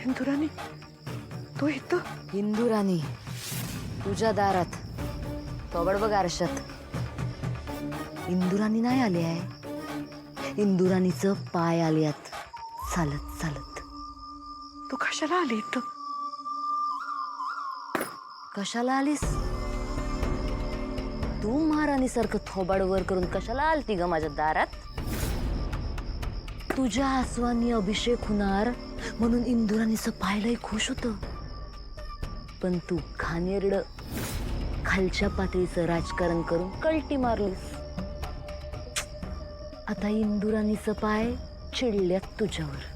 इंदुराणी, तू इथं? इंदुराणी तुझ्या दारात थोबड बघ आरशात. इंदुराणी नाही आली आहे, इंदुराणीचं पाय आल्यात चालत चालत. तू कशाला आली इथं? कशाला आलीस? तू महाराणीसारखं थोबाड वर करून कशाला आलती ग माझ्या दारात? तुझ्या आसवानी अभिषेक होणार म्हणून इंदुराणीचं पायलंय खुश होत. पण तू घाणेरड खालच्या पातळीचं राजकारण करून कल्टी मारलीस. आता इंदुराणीचं पाय चिडल्यात तुझ्यावर.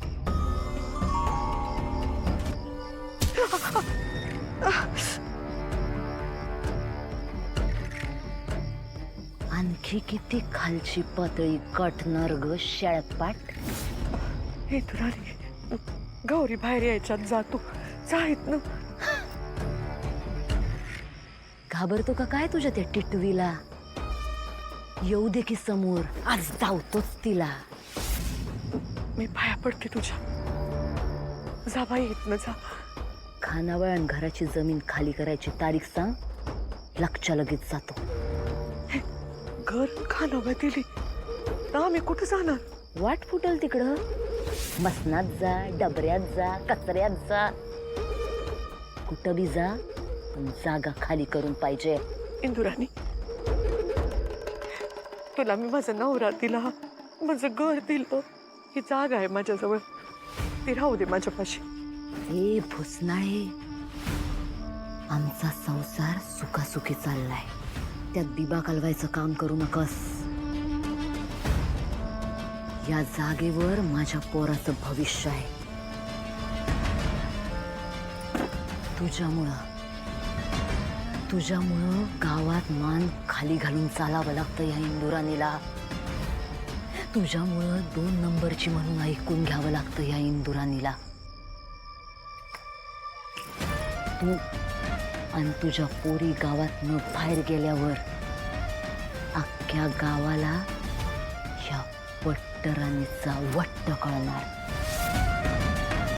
आणखी किती खालची पातळी गाठणार ग शाळपाट? इंदुराणी, गौरी बाहेर यायच्यात जातो, जा इथनं. घाबरतो का काय तुझ्या त्या टिटवीला? येऊ दे की समोर, आज जावतोच तिला. मी पाया पडते तुझ्या, जा बाई इथनं जा. खानावळ आणि घराची जमीन खाली करायची तारीख सांग, लक्षात लगेच जातो. घर खानावं दिली तर आम्ही कुठं जाणार? वाट फुटल तिकडं. मसनात जा, डबऱ्यात जा, कचऱ्यात जा, कुठं बी जा, पण जागा खाली करून पाहिजे. इंदुराणी, तुला मी माझा नवरा दिला, माझं घर दिलं, ही जागा आहे माझ्याजवळ, ती राहू दे माझ्यापाशी. हे भुसनाळे, आमचा संसार सुखासुखी चाललाय, त्यात दिबा कालवायचं काम करू नकस. या जागेवर माझ्या पोराचं भविष्य आहे. तुझ्यामुळं गावात मान खाली घालून चालावं लागतं या इंदुराणीला. तुझ्यामुळं 2 नंबरची म्हणून ऐकून घ्यावं लागतं या इंदुराणीला. तू आणि तुझ्या पोरी गावातनं बाहेर गेल्यावर अख्ख्या गावाला या पट्टराणीचा वट्ट कळणार.